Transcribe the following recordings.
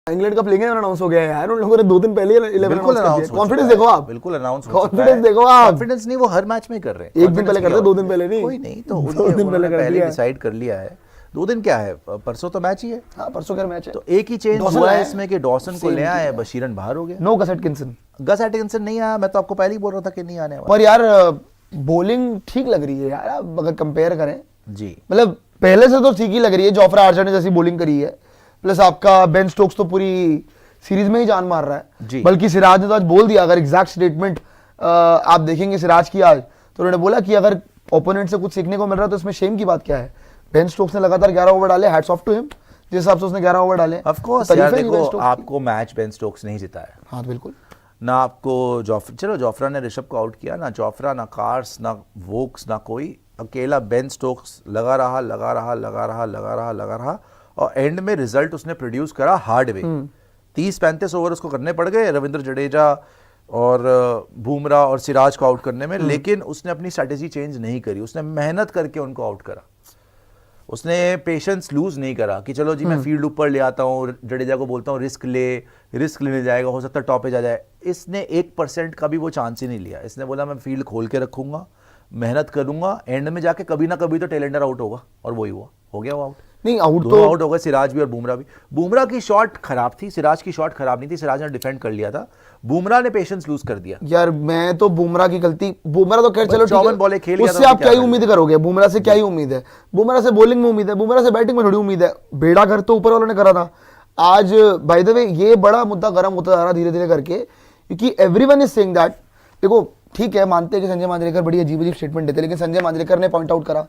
England का playing announce हो गया है यार, उन लोगों ने 2 दिन पहले 11 बिल्कुल अनाउंस कर अनाउंस दिया। कॉन्फिडेंस देखो आप, बिल्कुल अनाउंस कॉन्फिडेंस देखो आप। कॉन्फिडेंस नहीं, वो हर मैच में कर रहे हैं। एक दिन पहले करते, 2 दिन पहले नहीं, कोई नहीं, तो 2 दिन उन्होंने कर पहले दिया। डिसाइड कर लिया है। 2 दिन क्या है, परसों तो मैच ही है। हाँ परसों का मैच है। तो एक ही चेंज हुआ है इसमें कि डॉसन को ले आए, बशीरन बाहर हो गया। No Gus Atkinson, Gus Atkinson नहीं आया, मैं तो आपको पहले ही बोल रहा था कि नहीं आने वाला। पर यार बॉलिंग ठीक लग रही है यार, आप अगर कंपेयर करें जी, मतलब पहले से तो ठीक ही लग रही है। जोफ्रा आर्चर ने जैसी बॉलिंग करी है, प्लस आपका बेन स्टोक्स तो पूरी सीरीज में ही जान मार रहा है। बल्कि सिराज ने तो आज बोल दिया, अगर एग्जैक्ट स्टेटमेंट आप देखेंगे सिराज की आज, तो उन्होंने बोला कि अगर ओपोनेंट से कुछ सीखने को मिल रहा है तो इसमें शेम की बात क्या है। बेन स्टोक्स ने लगातार 11 ओवर डाले, हैट्स ऑफ टू हिम, जिस हिसाब से उसने 11 ओवर डाले। ऑफ कोर्स यार, देखो आपको मैच बेन स्टोक्स नहीं जिताया। हाँ बिल्कुल, ना आपको चलो जोफ्रा ने ऋषभ को आउट किया, ना जोफ्रा, ना कार्स, ना वोक्स, ना कोई, अकेला बेन स्टोक्स लगा रहा और एंड में रिजल्ट उसने प्रोड्यूस करा हार्ड वे। 30-35 ओवर उसको करने पड़ गए रविंद्र जडेजा और बुमराह और सिराज को आउट करने में, लेकिन उसने अपनी स्ट्रैटेजी चेंज नहीं करी। उसने मेहनत करके उनको आउट करा, उसने पेशेंस लूज नहीं करा कि चलो जी मैं फील्ड ऊपर ले आता हूँ, जडेजा को बोलता हूँ रिस्क लेने जाएगा, हो सकता है टॉप पे जा जाए। इसने 1% का भी वो चांस ही नहीं लिया। इसने बोला मैं फील्ड खोल के रखूंगा, मेहनत करूंगा, एंड में जाके कभी ना कभी तो टेलेंडर आउट होगा, और वही हुआ, हो गया वो आउट। नहीं आउट तो आउट हो गए, सिराज भी और बुमराह भी। बुमराह की शॉट खराब थी, सिराज की शॉट खराब नहीं थी, सिराज ने डिफेंड कर लिया था, बुमराह ने पेशेंस लूज कर दिया। यार मैं तो बुमराह की गलती, बुमराह तो खैर चलो 54 बॉलें खेल गया था, उससे आप क्या ही उम्मीद करोगे, बुमराह से क्या ही उम्मीद है। बुमराह से बॉलिंग में उम्मीद है, बुमराह से बैटिंग में थोड़ी उम्मीद है। बेड़ा घर तो ऊपर वालों ने करा था। आज बाय द वे ये बड़ा मुद्दा गर्म होता जा रहा धीरे धीरे करके, क्योंकि एवरीवन इज सेइंग दैट, देखो ठीक है मानते हैं कि संजय मांजरेकर बड़ी अजीब स्टेटमेंट देते, लेकिन संजय मांजरेकर ने पॉइंट आउट करा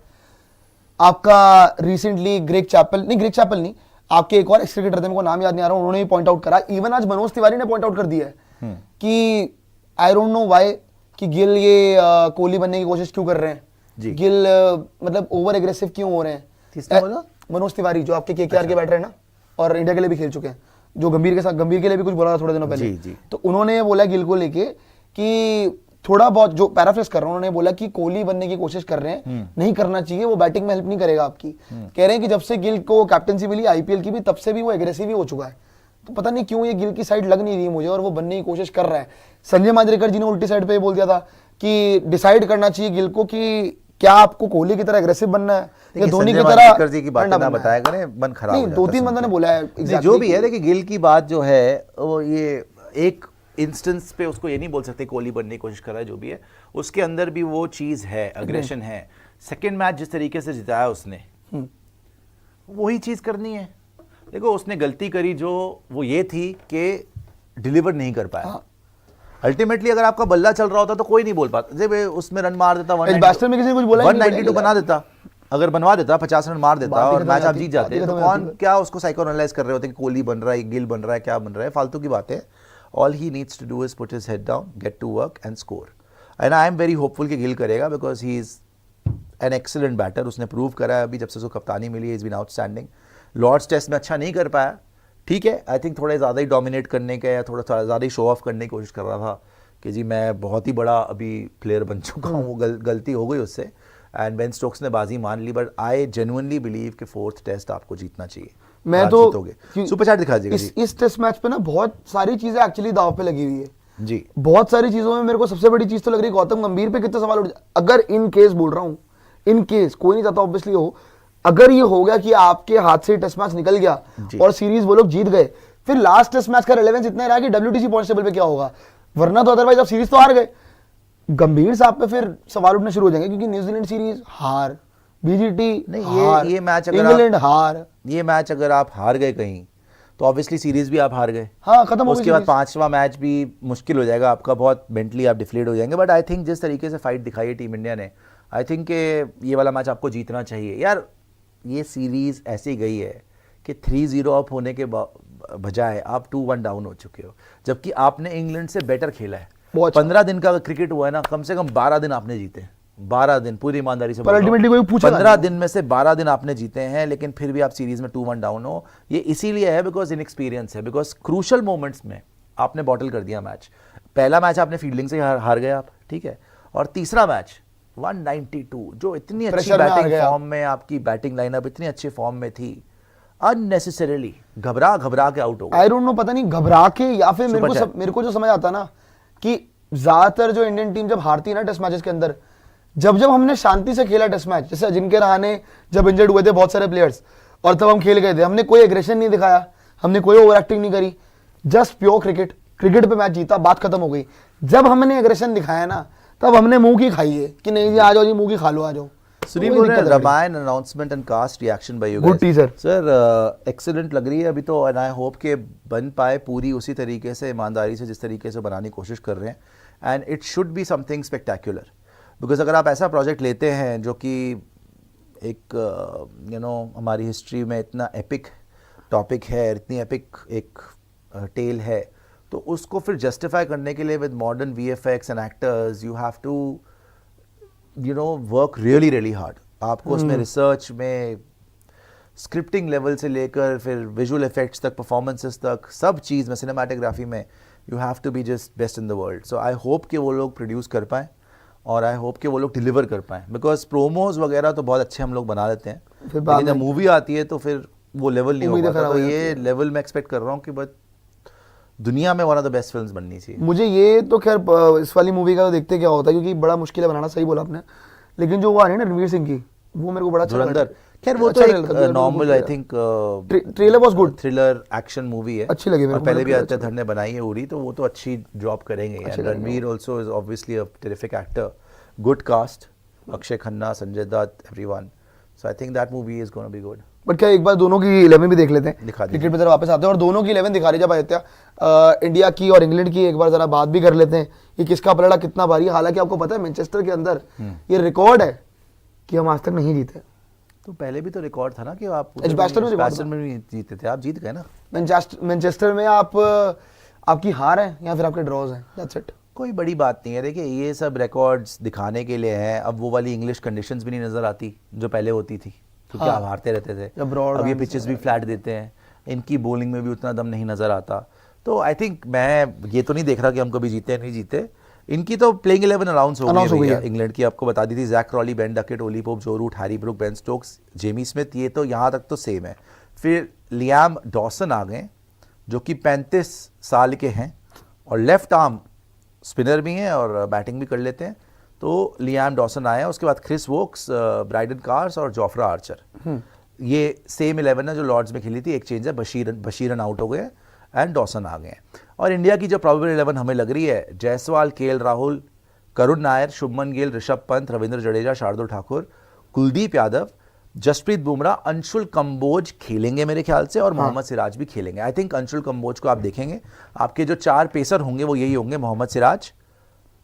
आपका रिसेंटली ग्रेग चैपल नहीं, आपके एक और एक्स क्रिकेटर थे, मेरे को नाम याद नहीं आ रहा, उन्होंने भी पॉइंट आउट करा। इवन आज मनोज तिवारी ने पॉइंट आउट कर दिया है कि आई डोंट नो व्हाई कि गिल ये कोहली बनने की कोशिश क्यों कर रहे हैं, गिल मतलब ओवर एग्रेसिव क्यों हो रहे हैं। किसने बोला? मनोज तिवारी, जो आपके केकेआर के बैटर है ना, और इंडिया के लिए भी खेल चुके हैं, जो गंभीर के लिए भी कुछ बोला था थोड़े दिनों पहले। तो उन्होंने बोला गिल को लेके कि थोड़ा बहुत, जो पैराफ्रेज कर रहा हूं, उन्होंने बोला कि कोहली बनने की कोशिश कर रहे हैं, नहीं करना चाहिए, वो बैटिंग में हेल्प नहीं करेगा आपकी। कह रहे हैं कि जब से गिल को कैप्टनसी मिली आईपीएल की भी, तब से भी वो एग्रेसिव ही हो चुका है। तो पता नहीं क्यों ये गिल की साइड लग नहीं रही मुझे, और वो बनने की कोशिश कर रहा है। संजय मांजरेकर जी ने उल्टी साइड पे बोल दिया था कि डिसाइड करना चाहिए गिल को कि क्या आपको कोहली की तरह एग्रेसिव बनना है या धोनी की तरह जी की बातें ना बताया करें, मन खराब हो जाता है। 2-3 बंदों ने बोला है जो भी है। देखिए गिल की बात जो है वो, ये एक इंस्टेंस पे उसको ये नहीं बोल सकते कोहली बनने की कोशिश कर रहा है, जो भी है उसके अंदर भी वो चीज है, अग्रेशन है। सेकंड मैच जिस तरीके से जिताया उसने, वही चीज करनी है। देखो उसने गलती करी जो वो ये थी कि डिलीवर नहीं कर पाया। अल्टीमेटली अगर आपका बल्ला चल रहा होता तो कोई नहीं बोल पाता, जब उसमें रन मार देता 192 बना देता, अगर बनवा देता 50 रन मार देता और मैच आप जीत जाते, तो कौन क्या उसको साइको एनालाइज कर रहे होते कि कोहली बन रहा है, गिल बन रहा है, क्या बन रहा है, फालतू की बातें। All he needs to do is put his head down, get to work and score. And I am very hopeful कि गिल करेगा, because he is an excellent batter. उसने प्रूव करा है अभी जब से उसको कप्तानी मिली है, he's been outstanding. Lord's test में अच्छा नहीं कर पाया, ठीक है, आई थिंक थोड़ा ज़्यादा ही डोमिनेट करने का या थोड़ा ज़्यादा ही शो ऑफ करने की कोशिश कर रहा था कि जी मैं बहुत ही बड़ा अभी प्लेयर बन चुका हूँ, वो गलती हो गई उससे। एंड बेन स्टोक्स ने बाजी मान ली, बट आई जेन्युइनली बिलीव कि 4th टेस्ट आपको जीतना चाहिए। मैं तो सुपर चैट दिखा दीजिएगा जी। इस टेस्ट मैच पे ना बहुत सारी चीजें एक्चुअली दांव पे लगी हुई है जी। बहुत सारी चीजों में मेरे को सबसे बड़ी चीज तो लग रही है गौतम गंभीर पे कितने सवाल उठ, अगर इन केस बोल रहा हूँ, इन केस कोई नहीं चाहता ऑब्वियसली हो, अगर ये हो गया कि आपके हाथ से टेस्ट मैच निकल गया और सीरीज वो लोग जीत गए, फिर लास्ट टेस्ट मैच का रिलेवेंस इतना रहा कि WTC पॉइंट्स टेबल पे क्या होगा, वरना तो अदरवाइज आप सीरीज तो हार गए। गंभीर साहब पे फिर सवाल उठने शुरू हो जाएंगे, क्योंकि न्यूजीलैंड सीरीज हार, बीजीटी नहीं, ये मैच अगर इंग्लैंड हार, ये मैच अगर आप हार गए कहीं तो ऑब्वियसली सीरीज भी आप हार गए। हाँ, खत्म हो गई। उसके बाद 5वां मैच भी मुश्किल हो जाएगा आपका, बहुत मेंटली आप डिफ्लेट हो जाएंगे। बट आई थिंक जिस तरीके से फाइट दिखाई है टीम इंडिया ने, आई थिंक ये वाला मैच आपको जीतना चाहिए यार। ये सीरीज ऐसी गई है कि 3-0 अप होने के बजाय आप 2-1 डाउन हो चुके हो, जबकि आपने इंग्लैंड से बेटर खेला है। 15 दिन का क्रिकेट हुआ है ना, कम से कम 12 दिन आपने जीते, 12 दिन पूरी ईमानदारी से, 15 दिन में से 12 दिन आपने जीते हैं, लेकिन फिर भी आप सीरीज में 2-1 डाउन हो। ये इसीलिए है बिकॉज इनएक्सपीरियंस है, बिकॉज क्रूशल मोमेंट्स में आपने बॉटल कर दिया मैच। पहला मैच आपने फील्डिंग से हार गए आप, ठीक है, और तीसरा मैच 192, जो इतनी अच्छी बैटिंग फॉर्म में, आपकी बैटिंग लाइनअप इतनी अच्छे फॉर्म में थी, अननेसेसरीली घबरा के आउट हो गए। आई डोंट नो, पता नहीं घबरा के या फिर Super chat. मेरे को जो समझ आता ना कि ज्यादातर जो इंडियन टीम जब हारती है ना टेस्ट मैचेस के अंदर, जब हमने शांति से खेला टेस्ट मैच, जैसे अजिंक्य रहाणे जब इंजर्ड हुए थे बहुत सारे प्लेयर्स, और तब हम खेल गए थे, हमने कोई एग्रेशन नहीं दिखाया, हमने कोई ओवर एक्टिंग नहीं करी, जस्ट प्योर क्रिकेट पे मैच जीता, बात खत्म हो गई। जब हमने एग्रेशन दिखाया ना, तब हमने मुंह की खाई है कि नहीं जी आ जाओ जी, मुंह की खा लो, आ जाओ। सुनील बोल रहे हैं Ramayana announcement and cast reaction by you Good teaser. Sir excellent लग रही है अभी तो, एंड आई होप के बन पाए पूरी उसी तरीके से, ईमानदारी से जिस तरीके से बनाने की कोशिश कर रहे हैं, and it should be something spectacular. Because अगर आप ऐसा प्रोजेक्ट लेते हैं जो कि एक हमारी हिस्ट्री में इतना एपिक टॉपिक है, इतनी एपिक एक टेल है, तो उसको फिर जस्टिफाई करने के लिए with modern VFX and actors you have to work really hard. आपको उसमें रिसर्च में स्क्रिप्टिंग लेवल से लेकर फिर विजुअल इफेक्ट्स तक, परफॉर्मेंसेस तक, सब चीज़ में, सिनेमैटोग्राफी में you have to be just best in the world. So I hope कि वो लोग प्रोड्यूस कर पाएँ और आई होप कि वो लोग डिलीवर कर पाएँ, बिकॉज प्रोमोज वगैरह तो बहुत अच्छे हम लोग बना लेते हैं, लेकिन जब मूवी आती है तो फिर वो लेवल नहीं होगा। तो ये लेवल मैं एक्सपेक्ट कर रहा हूँ कि बस दुनिया में one of the best films बननी चाहिए। मुझे ये तो खैर इस वाली मूवी का देखते क्या होता है, क्योंकि बड़ा मुश्किल है बनाना, सही बोला आपने, लेकिन जो वो आ रही है ना रणवीर सिंह की, वो मेरे को बड़ा अच्छा लगा। खैर वो तो एक normal I think trailer was good, thriller action movie है, अच्छी लगी मेरे को। पहले भी आदित्य धर ने बनाई है उरी, तो वो तो अच्छी जॉब करेंगे। And Ranveer also is obviously a terrific actor, good cast, Akshaye Khanna, Sanjay Dutt, everyone. So I think that movie is gonna be good. But क्या एक बार दोनों की 11 भी देख लेते हैं, दिखा क्रिकेट पे जरा वापस आते हैं और दोनों की 11 दिखा रही जब आदित्य, इंडिया की और इंग्लैंड की एक बार जरा बात भी कर लेते हैं कि किसका पलड़ा कितना भारी है। हालांकि आपको पता है मैनचेस्टर के अंदर ये रिकॉर्ड है कि हम आज तक नहीं जीते। तो पहले भी तो रिकॉर्ड था ना कि आप एजबास्टन में भी जीते थे, आप जीत गए ना। मैनचेस्टर में आपकी हार है या फिर आपके ड्रॉज हैं, दैट्स इट। कोई बड़ी बात नहीं है। देखिए ये सब रिकॉर्ड्स दिखाने के लिए हैं। अब वो वाली इंग्लिश कंडीशंस भी नहीं नजर आती जो पहले होती थी, क्योंकि हाँ, आप हारते रहते थे। अब ये पिचेस भी फ्लैट देते हैं, इनकी बॉलिंग में भी उतना दम नहीं नजर आता। तो आई थिंक मैं ये तो नहीं देख रहा कि हम कभी जीते या नहीं जीते। इनकी तो प्लेइंग 11 अनाउंस हो गई है। इंग्लैंड की आपको बता दी थी, Jack Crawley, Ben Duckett, Ollie Pope, Joe Root, Harry Brook, Ben Stokes, Jamie Smith, ये तो यहाँ तक तो सेम है। फिर लियाम डॉसन आ गए जो कि 35 साल के हैं और लेफ्ट आर्म स्पिनर भी हैं और बैटिंग भी कर लेते हैं। तो लियाम डॉसन आए हैं। उसके बाद क्रिस वोक्स, ब्राइडन कार्स और जोफ्रा आर्चर, ये सेम 11 है जो लॉर्ड्स में खेली थी। एक चेंज है, बशीरन आउट हो गए एंड डॉसन आ गए। और इंडिया की जो प्रोबेबल 11 हमें लग रही है, जायसवाल, केएल राहुल, करुण नायर, शुभमन गिल, ऋषभ पंत, रविंद्र जडेजा, शार्दुल ठाकुर, कुलदीप यादव, जसप्रीत बुमराह, अंशुल कंबोज खेलेंगे मेरे ख्याल से, और मोहम्मद सिराज भी खेलेंगे। आई थिंक अंशुल कंबोज को आप देखेंगे, आपके जो 4 पेसर होंगे वो यही होंगे, मोहम्मद सिराज,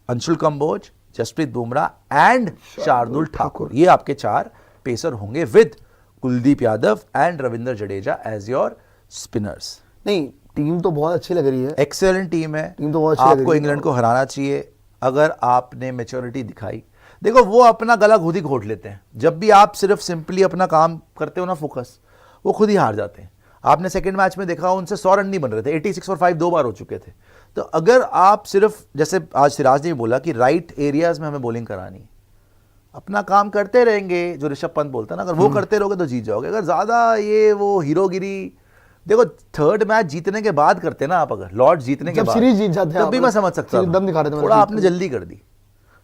अंशुल कंबोज, जसप्रीत बुमराह एंड शार्दुल ठाकुर। ये आपके 4 पेसर होंगे with Kuldeep Yadav and Ravindra Jadeja as your spinners. नहीं, टीम तो बहुत अच्छी लग रही है, एक्सेलेंट टीम है। टीम तो बहुत अच्छी लग रही आपको है। इंग्लैंड को हराना चाहिए अगर आपने मैच्योरिटी दिखाई। देखो वो अपना गला खुद ही घोट लेते हैं। जब भी आप सिर्फ सिंपली अपना काम करते हो ना, फोकस, वो खुद ही हार जाते हैं। आपने सेकंड मैच में देखा, उनसे 100 रन नहीं बन रहे थे, 86 और 5 2 बार हो चुके थे। तो अगर आप सिर्फ, जैसे आज सिराज ने भी बोला कि राइट एरियाज में हमें बॉलिंग करानी, अपना काम करते रहेंगे, जो ऋषभ पंत बोलता है ना, अगर वो करते रहोगे तो जीत जाओगे। अगर ज्यादा ये वो हीरोगिरी, देखो थर्ड मैच जीतने के बाद करते ना आप, अगर लॉर्ड जीतने के बाद सीरीज जीत जाते हैं तब भी मैं समझ सकता हूं। दम दिखा रहे थे, थोड़ा आपने जल्दी कर दी,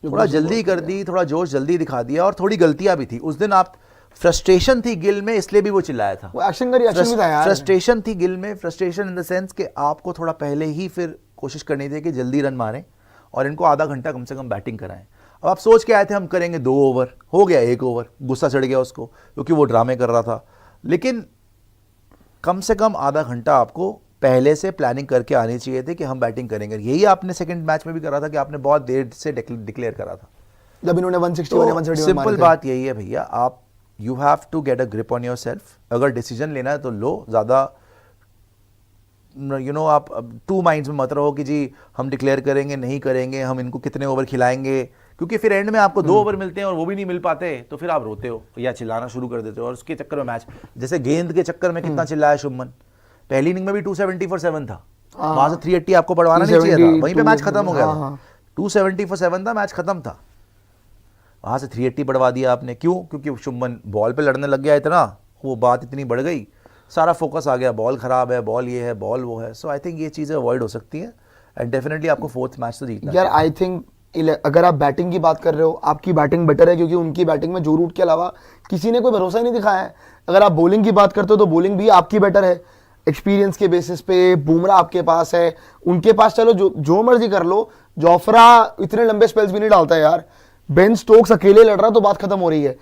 थोड़ा जल्दी कर दी, थोड़ा जोश जल्दी दिखा दिया, और थोड़ी गलतियां भी थी उस दिन। आप फ्रस्ट्रेशन थी गिल में, इसलिए भी वो चिल्लाया था। वो एक्शन का रिएक्शन भी था यार। फ्रस्ट्रेशन थी गिल में, फ्रस्ट्रेशन इन द सेंस कि आपको थोड़ा पहले ही फिर कोशिश करनी थी कि जल्दी रन मारें और इनको आधा घंटा कम से कम बैटिंग कराएं। अब आप सोच के आए थे हम करेंगे 2 ओवर, हो गया 1 ओवर, गुस्सा चढ़ गया उसको क्योंकि वो ड्रामे कर रहा था। लेकिन कम से कम आधा घंटा आपको पहले से प्लानिंग करके आनी चाहिए थी कि हम बैटिंग करेंगे। यही आपने सेकंड मैच में भी करा था कि आपने बहुत देर से डिक्लेयर करा था जब इन्होंने 160 तो 171 सिंपल बात यही है भैया, आप you have to get a grip on yourself. अगर डिसीजन लेना है तो लो, ज़्यादा आप 2 माइंड्स में मत रहो कि जी हम डिक्लेयर करेंगे नहीं करेंगे, हम इनको कितने ओवर खिलाएंगे, क्योंकि फिर एंड में आपको 2 ओवर मिलते हैं और वो भी नहीं मिल पाते, तो फिर आप रोते हो या चिल्लाना शुरू कर देते हो। और उसके चक्कर में मैच, जैसे गेंद के चक्कर में कितना चिल्लाया शुभमन, पहली इनिंग में भी 270 for 7 था, वहां से 380 आपको बढ़वाना नहीं चाहिए था, वहीं पे मैच खत्म हो गया था। 270 for 7 था, मैच खत्म था, वहां से 380 बढ़वा दिया आपने। क्यों? क्योंकि शुभमन बॉल पे लड़ने लग गया इतना, वो बात इतनी बढ़ गई सारा फोकस आ गया, बॉल खराब है, बॉल ये है, बॉल वो है। सो आई थिंक ये चीज़ें अवॉइड हो सकती हैं एंड डेफिनेटली आपको फोर्थ मैच तो जीतना यार आई थिंक अगर आप बैटिंग की बात कर रहे हो, आपकी बैटिंग बेटर है क्योंकि उनकी बैटिंग में जो रूट के अलावा किसी ने कोई भरोसा ही नहीं दिखाया है। अगर आप बॉलिंग की बात करते हो तो बॉलिंग भी आपकी बेटर है एक्सपीरियंस के बेसिस पे। बुमराह आपके पास है, उनके पास चलो जो मर्जी कर लो, जोफ्रा इतने लंबे स्पेल्स भी नहीं डालता है यार। बेन स्टोक्स अकेले लड़ रहा तो बात खत्म हो रही है।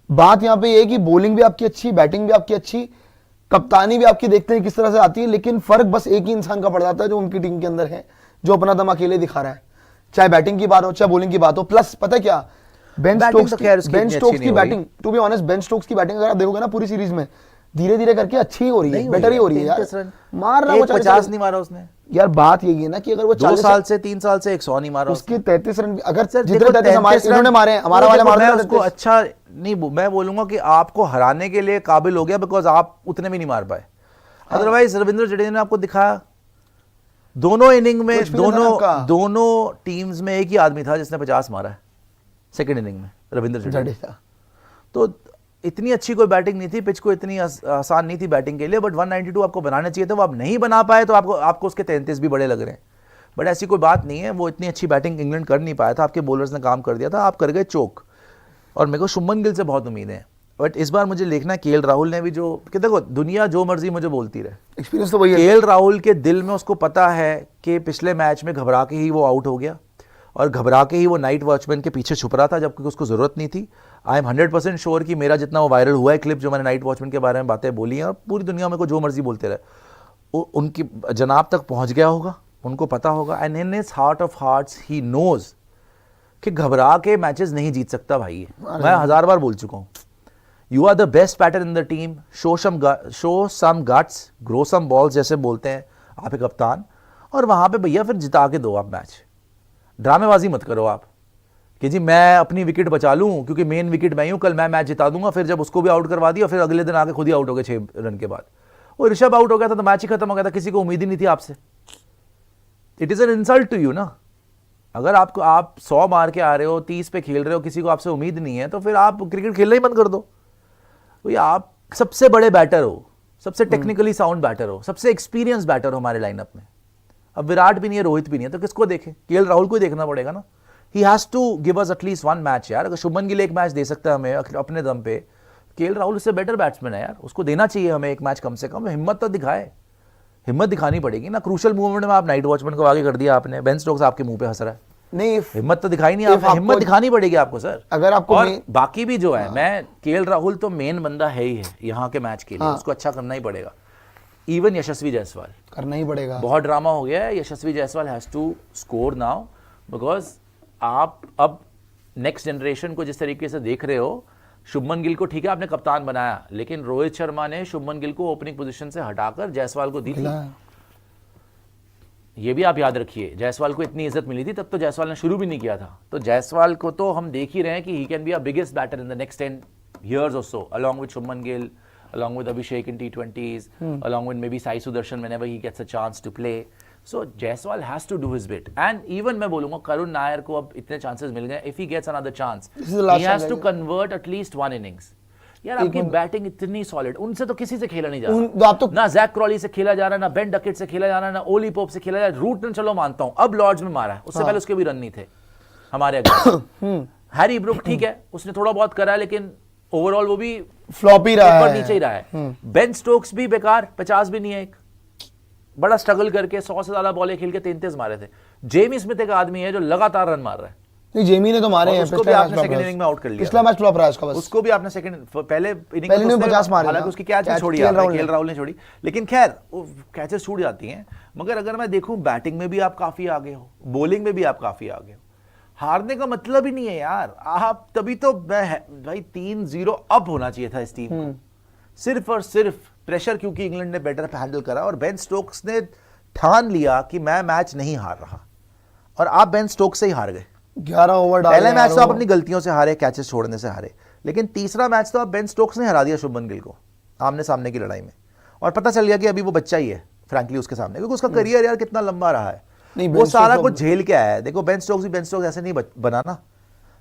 बात यहाँ पे ये है कि बॉलिंग भी आपकी अच्छी, बैटिंग भी आपकी अच्छी, कप्तानी भी आपकी देखते हैं किस तरह से आती है, लेकिन फर्क बस एक ही इंसान का पड़ जाता है जो उनकी टीम के अंदर है, जो अपना दम अकेले दिखा रहा है, चाहे बैटिंग की बात हो चाहे बॉलिंग की बात हो। प्लस पता है क्या, बेन स्टोक्स की batting, to be honest Ben Stokes की बैटिंग अगर आप देखोगे ना पूरी सीरीज में, धीरे धीरे करके अच्छी हो रही है, बेटर ही हो रही है यार। मार रहा वो 50 नहीं मारा उसने यार। बात यही है ना कि अगर वो 2 साल से 3 साल से 100 नहीं मारा उसके 33 रन अगर जितने 33 इन्होंने मारे हैं, हमारा वाला मार उसको अच्छा नहीं, मैं बोलूंगा कि आपको हराने के लिए काबिल हो गया बिकॉज आप उतने भी नहीं मार पाए। अदरवाइज रविंद्र जडेजा ने आपको दिखाया दोनों इनिंग में, दोनों टीम्स में एक ही आदमी था जिसने 50 मारा है सेकंड इनिंग में, रविंद्र जडेजा। तो इतनी अच्छी कोई बैटिंग नहीं थी, पिच को इतनी आसान नहीं थी बैटिंग के लिए, बट 192 आपको बनाना चाहिए था, वो आप नहीं बना पाए तो आपको उसके 33 भी बड़े लग रहे हैं। बट ऐसी कोई बात नहीं है, वो इतनी अच्छी बैटिंग इंग्लैंड कर नहीं पाया था, आपके बॉलर्स ने काम कर दिया था, आप कर गए चोक। और मेरे को शुभमन गिल से बहुत उम्मीद है, बट इस बार मुझे देखना केएल राहुल ने भी जो कि देखो दुनिया जो मर्जी मुझे बोलती रहे, एक्सपीरियंस तो वही है। केएल राहुल के दिल में उसको पता है कि पिछले मैच में घबरा के ही वो आउट हो गया और घबरा के ही वो नाइट वॉचमैन के पीछे छुप रहा था जबकि उसको जरूरत नहीं थी। आई एम 100% श्योर कि मेरा जितना वो वायरल हुआ है क्लिप जो मैंने नाइट वॉचमैन के बारे में बातें बोली हैं, और पूरी दुनिया में को जो मर्जी बोलते रहे, उनकी जनाब तक पहुंच गया होगा, उनको पता होगा। And in his heart of hearts he knows कि घबरा के मैचेस नहीं जीत सकता भाई ये। मैं 1000 बार बोल चुका हूँ, you are the best batter in the team, show some guts, grow some balls जैसे बोलते हैं आप एक कप्तान, और वहां पे भैया फिर जिता के दो आप मैच। ड्रामेबाजी मत करो आप कि जी मैं अपनी विकेट बचा लूं क्योंकि मेन विकेट मैं हूं, कल मैं मैच जिता दूंगा, फिर जब उसको भी आउट करवा दिया फिर अगले दिन आके खुद ही आउट हो गए 6 रन के बाद। वो ऋषभ आउट हो गया था तो मैच ही खत्म हो गया था, किसी को उम्मीद ही नहीं थी आपसे। It is an insult to you ना। अगर आप 100 मार के आ रहे हो, 30 पे खेल रहे हो, किसी को आपसे उम्मीद नहीं है, तो फिर आप क्रिकेट खेलना ही बंद कर दो। तो आप सबसे बड़े बैटर हो, सबसे टेक्निकली साउंड बैटर हो, सबसे एक्सपीरियंस बैटर हो हमारे लाइनअप में। अब विराट भी नहीं है, रोहित भी नहीं है, तो किसको देखे? केएल राहुल को ही देखना पड़ेगा ना। He has to give us at least 1 match यार। अगर शुभमन गिल एक मैच दे सकता है हमें अपने दम पे, केएल राहुल उससे बेटर बैट्समैन है यार, उसको देना चाहिए हमें एक मैच कम से कम। हिम्मत तो दिखाए, हिम्मत दिखानी पड़ेगी ना। क्रूशल मूवमेंट में आप नाइट वॉचमैन को आगे कर दिया आपने, बेन स्टोक्स आपके मुंह पे हंस रहा है, नहीं हिम्मत तो दिखाई नहीं, आपने हिम्मत दिखानी पड़ेगी आपको सर। अगर आपको और बाकी भी जो है, मैं केएल राहुल तो मेन बंदा है ही है यहाँ के मैच के लिए, उसको अच्छा करना ही पड़ेगा। इवन यशस्वी जायसवाल करना ही पड़ेगा। बहुत ड्रामा हो गया है, Yashasvi Jaiswal has to score now, because आप अब नेक्स्ट जनरेशन को जिस तरीके से देख रहे हो, शुभमन गिल को ठीक है आपने कप्तान बनाया, लेकिन रोहित शर्मा ने शुभमन गिल को ओपनिंग पोजीशन से हटाकर जायसवाल को दी थी। ये भी आप याद रखिए, जायसवाल को इतनी इज्जत मिली थी तब तो जायसवाल ने शुरू भी नहीं किया था। तो जायसवाल को तो हम देख ही रहे हैं कि he can be a biggest batter in the next 10 years or so, along with Shubman Gill, along with Abhishek in T20s, along with maybe Sai Sudarshan whenever he gets a chance to play. So Jaiswal has to do his bit. And even मैं बोलूँगा करुण नायर को अब इतने chances मिल गए, if he gets another chance, he has to convert at least 1 innings. यार आपकी batting इतनी solid, उनसे तो किसी से खेला नहीं जा रहा, ना जैक क्रॉली से खेला जा रहा, ना बेन डकेट से खेला जा रहा, ना ओली पोप से खेला जा रहा। रूट ने चलो मानता हूं, अब लॉर्ड्स में मारा है, उससे पहले उसके भी रन नहीं थे हमारे अगेंस्ट। हैरी ब्रुक ठीक है, उसने थोड़ा बहुत करा है, लेकिन ओवरऑल वो भी फ्लॉप ही रहा है, नीचे ही रहा है। बेन स्टोक्स भी बेकार, 50 भी नहीं है, एक बड़ा स्ट्रगल करके 100 से ज्यादा बॉलें खेल के 33 मारे थे। जेमी स्मिथ एक आदमी है जो लगातार रन मार रहा है। नहीं जेमी ने तो मारे हैं, उसको भी आपने सेकंड इनिंग में आउट कर लिया, पिछला मैच फ्लॉप रहा है उसका बस। उसको भी आपने सेकंड पहले इनिंग में 50 मारे, हालांकि उसकी कैच छोड़ी, केएल राहुल ने छोड़ी, लेकिन खैर कैचेस छूट जाती हैं। मगर अगर मैं देखूं बैटिंग में भी आप काफी आगे हो, बॉलिंग में भी आप काफी आगे हो। हारने का मतलब ही नहीं है यार, आप तभी तो भाई 3-0 अप होना चाहिए था इस टीम को, सिर्फ और सिर्फ प्रेशर क्योंकि इंग्लैंड ने बेटर हैंडल करा और बेन स्टोक्स ने ठान लिया कि मैं मैच नहीं हार रहा, और आप बेन स्टोक्स से ही हार गए। 11 ओवर डाले। पहले मैच तो आप अपनी गलतियों से हारे, कैचेस छोड़ने से हारे, लेकिन तीसरा मैच तो आप बेन स्टोक्स ने हरा दिया शुभमन गिल को आमने सामने की लड़ाई में, और पता चल गया कि अभी वो बच्चा ही है फ्रैंकली उसके सामने, क्योंकि उसका करियर यार कितना लंबा रहा है, वो सारा कुछ झेल के आया है। देखो बेन स्टोक्स ऐसे नहीं बना ना,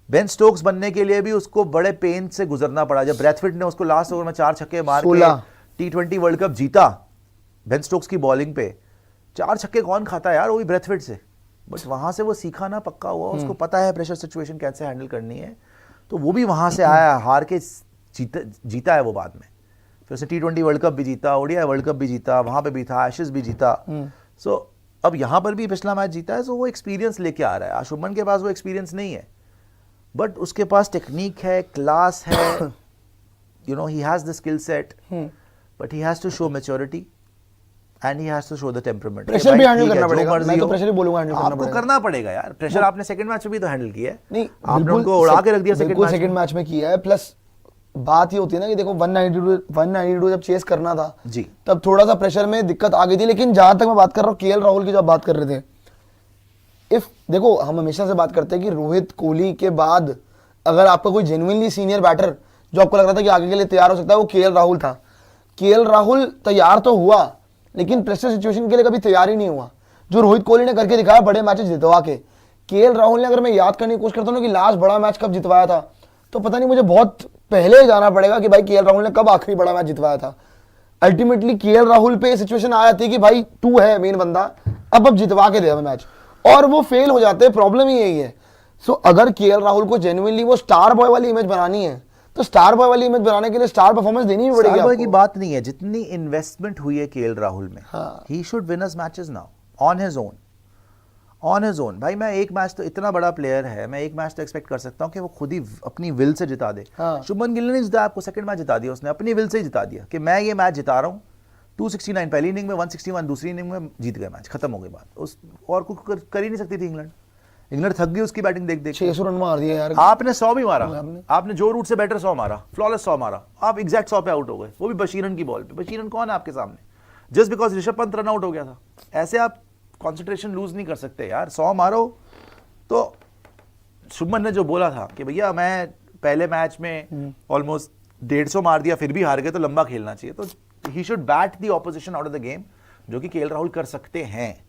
बेन स्टोक्स बनने के लिए भी उसको बड़े पेन से गुजरना पड़ा। जब ब्रैथवेट ने उसको लास्ट ओवर में 4 छक्के मार के T20 वर्ल्ड कप जीता बेन स्टोक्स की बॉलिंग पे, 4 छक्के कौन खाता है यार, वो भी ब्रेथवेट से, बट वहां से वो सीखा ना, पक्का हुआ, उसको पता है प्रेशर सिचुएशन कैसे हैंडल करनी है, तो वो भी वहां से आया, हार के जीता है वो बाद में, फिर उसने T20 वर्ल्ड कप भी जीता, ओडीआई वर्ल्ड कप भी जीता, वहां पे भी था, एशेज भी जीता, सो अब यहां पर भी पिछला मैच जीता है, सो वो एक्सपीरियंस लेके आ रहा है। शुभमन के पास वो एक्सपीरियंस नहीं है, बट उसके पास टेक्निक है, क्लास है, you know, he has the skill set, but he has to show maturity and he has to show the temperament. Pressure भी हैंडल करना पड़ेगा, मैं तो प्रेशर ही बोलूंगा हैंडल करना आपको पड़ेगा। करना पड़ेगा यार, प्रेशर आपने सेकंड मैच में भी तो हैंडल किया है, नहीं आपने उनको उड़ा के रख दिया बिल्कुल सेकंड मैच में किया है, प्लस बात ये होती है ना कि देखो 192 जब चेस करना था जी, तब थोड़ा सा प्रेशर में दिक्कत आ गई थी, लेकिन जहां तक मैं बात कर रहा हूँ केएल राहुल की, जब बात कर रहे थे, इफ देखो हम हमेशा से बात करते हैं कि रोहित कोहली के बाद अगर आपका कोई जेन्युइनली सीनियर बैटर जो आपको लग रहा था कि आगे के लिए तैयार हो सकता है, वो केएल राहुल था। केएल राहुल तैयार तो हुआ, लेकिन प्रेशर सिचुएशन के लिए कभी तैयार ही नहीं हुआ, जो रोहित कोहली ने करके दिखाया बड़े मैचेस जितवा के। केएल राहुल ने, अगर मैं याद करने की कोशिश करता हूँ कि लास्ट बड़ा मैच कब जितवाया था, तो पता नहीं, मुझे बहुत पहले जाना पड़ेगा कि भाई केएल राहुल ने कब आखिरी बड़ा मैच जितवाया था। अल्टीमेटली केएल राहुल पे सिचुएशन आ जाती है कि भाई तू है मेन बंदा, अब जितवा के दे हमें मैच, और वो फेल हो जाते हैं। प्रॉब्लम ही यही है। सो अगर केएल राहुल को जेन्युइनली वो स्टार बॉय वाली इमेज बनानी है, तो स्टार बॉय वाली इमेज बनाने के लिए स्टार परफॉर्मेंस देनी ही पड़ेगी। स्टार बॉय की बात नहीं है, जितनी इन्वेस्टमेंट हुई है केएल राहुल में, he should win us matches now on his own, on his own. भाई मैं एक मैच तो, इतना बड़ा प्लेयर है, मैं एक मैच तो एक्सपेक्ट कर सकता हूँ कि वो खुद ही अपनी विल से जिता दे। शुभमन गिल ने नहीं जिताया आपको, सेकंड मैच जिता दिया उसने, अपनी विल से ही जिता दिया कि मैं ये मैच जिता रहा हूँ। 269 पहली इनिंग में, 161 दूसरी इनिंग में, जीत गए मैच, खत्म हो गई बात। उस और कुछ कर ही नहीं सकती थी इंग्लैंड। इंग्लैंड थक गई उसकी बैटिंग देख देख। 600 रन मार दिया यार, आपने 100 भी मारा, आपने जो रूट से बैटर 100 मारा, फ्लॉलेस 100 मारा, आप एग्जैक्ट 100 पे आउट हो गए, वो भी बशीरन की बॉल पे। बशीरन कौन है आपके सामने, just because Rishabh Pant run out हो गया था। ऐसे आप कंसंट्रेशन लूज नहीं कर सकते यार, 100 मारो। तो शुभमन ने जो बोला था कि भैया मैं पहले मैच में ऑलमोस्ट 150 मार दिया, फिर भी हार गए, तो लंबा खेलना चाहिए, तो he should bat the opposition out of the game, जो कि केएल राहुल कर सकते हैं,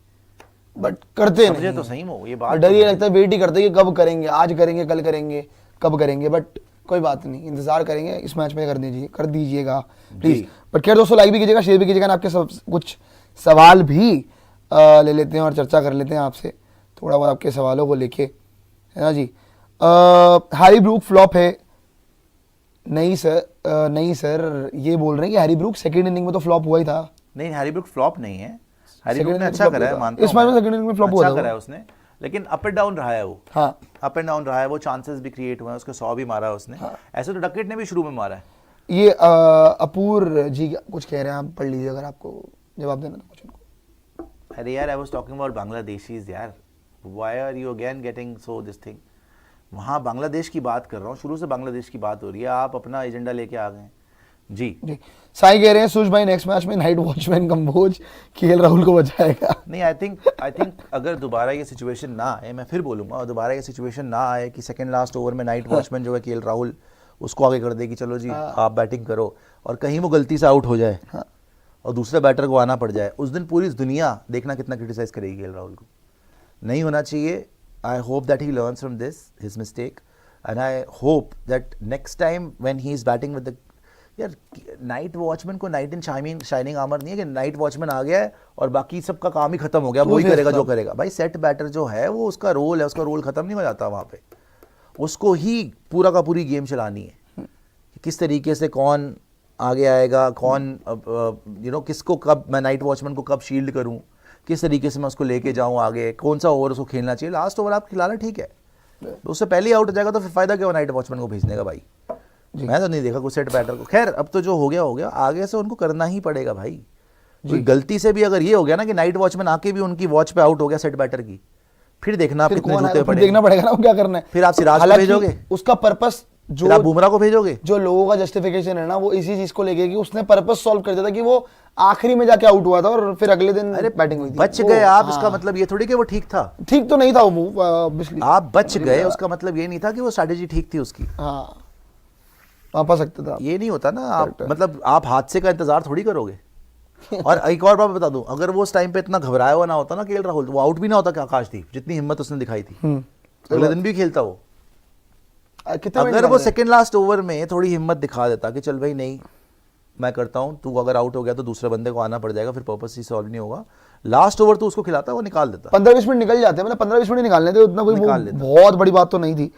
बट करते नहीं। मुझे तो सही हो ये बात, डर ये लगता है, वेट ही करते हैं कि कब करेंगे, आज करेंगे, कल करेंगे, कब करेंगे, बट कोई बात नहीं, इंतजार करेंगे, इस मैच में कर दीजिएगा प्लीज। बट खैर दोस्तों, लाइक भी कीजिएगा, शेयर भी कीजिएगा, आपके कुछ सवाल भी ले लेते हैं और चर्चा कर लेते हैं आपसे थोड़ा बहुत आपके सवालों को लेके, है ना जी। हैरी ब्रूक फ्लॉप है? नहीं सर, ये बोल रहे हैं कि हैरी ब्रूक सेकंड इनिंग में तो फ्लॉप हुआ ही था। नहीं, हैरी ब्रूक फ्लॉप नहीं है, हैरी Second ब्रूक ने inning अच्छा flop करा है, हुआ था। मानता इस मैच में सेकंड इनिंग में फ्लॉप हुआ अच्छा था करा है उसने, लेकिन अप एंड डाउन रहा है वो। हाँ, अप एंड डाउन रहा है वो, चांसेस भी क्रिएट हुए हैं, उसके 100 भी मारा है उसने। ऐसे तो डकेट ने भी शुरू में मारा है। ये अपूर जी कुछ कह रहे हैं, आप पढ़ लीजिए अगर आपको जवाब देना तो कुछ उनको। अरे यार, I was talking about Bangladeshis यार, why are you again getting so this thing. वहाँ बांग्लादेश की बात कर रहा हूँ, शुरू से बांग्लादेश की बात हो रही है, आप अपना एजेंडा लेके आ गए जी। साई कह रहे हैं सुश भाई नेक्स्ट मैच में night watchman Kamboj KL Rahul को बचाएगा। नहीं, आई थिंक अगर दोबारा ये सिचुएशन ना आए, मैं फिर बोलूँगा, दोबारा ये सिचुएशन ना आए कि सेकंड लास्ट ओवर में नाइट वॉचमैन जो है केएल राहुल, उसको आगे कर दे कि चलो जी आप बैटिंग करो, और कहीं वो गलती से आउट हो जाए और दूसरे बैटर को आना पड़ जाए, उस दिन पूरी दुनिया देखना कितना क्रिटिसाइज करेगी केएल राहुल को। नहीं होना चाहिए। I hope that he learns from this his mistake, and I hope that next time when he is batting with the, यार नाइट वॉचमैन को नाइट इन शाइनिंग आर्मर नहीं है कि नाइट वॉचमैन आ गया है और बाकी सबका काम ही खत्म हो गया, वो ही करेगा जो करेगा। भाई सेट बैटर जो है वो उसका रोल है, उसका रोल खत्म नहीं हो जाता वहाँ पे, उसको ही पूरा का पूरी गेम चलानी है। किस तरीके से कौन आगे आएगा, कौन किसको कब, मैं नाइट वॉचमैन को कब शील्ड करूँ, किस तरीके से मैं उसको लेके जाऊँ आगे, कौन सा ओवर उसको खेलना चाहिए। लास्ट ओवर आप खिलाना ठीक है, तो उससे पहले ही आउट हो जाएगा तो फिर फायदा क्या हो नाइट वॉचमैन को भेजने का भाई। मैं तो नहीं देखा कुछ सेट बैटर को। खैर अब तो जो हो गया, आगे से उनको करना ही पड़ेगा भाई। गलती से भी अगर ये हो गया ना कि नाइट वॉचमैन आके भी उनकी वॉच पे आउट हो गया सेट बैटर की, फिर देखना आप कितने जूते पड़ेंगे, देखना पड़ेगा ना क्या करना है। फिर आप सिराज को भेजोगे, उसका पर्पस जो आप बुमराह को भेजोगे, जो लोगों का जस्टिफिकेशन है ना वो इसी चीज को लेके कि उसने पर्पस सॉल्व कर दिया था कि वो आखिरी में जाके आउट हुआ था और फिर अगले दिन बैटिंग हुई थी। बच गए आप, इसका मतलब ये थोड़ी कि वो ठीक था, ठीक तो नहीं था वो मूव, ऑब्वियसली आप बच गए, उसका मतलब ये नहीं था कि वो स्ट्रेटेजी ठीक थी उसकी। हाँ, वापस सकता था। ये नहीं होता ना, आप मतलब आप हादसे का इंतजार थोड़ी करोगे। और एक और बात बता दूं, अगर वो उस टाइम पे इतना घबराया हुआ ना होता ना केएल राहुल, वो आउट भी ना होता क्या आकाशदीप, जितनी हिम्मत उसने दिखाई थी, अगले दिन भी खेलता वो। अगर वो सेकंड लास्ट ओवर में थोड़ी हिम्मत दिखा देता कि चल भाई नहीं मैं करता हूँ, तू अगर आउट हो गया तो दूसरे बंदे को आना पड़ जाएगा, फिर पर्पस ही सॉल्व नहीं होगा। लास्ट ओवर तो उसको खिलाता, वो निकाल देता। 15-20 मिनट निकल जाते हैं, मतलब 15-20 मिनट निकालने थे, उतना कोई निकाल लेता। बहुत बड़ी बात तो नहीं थी।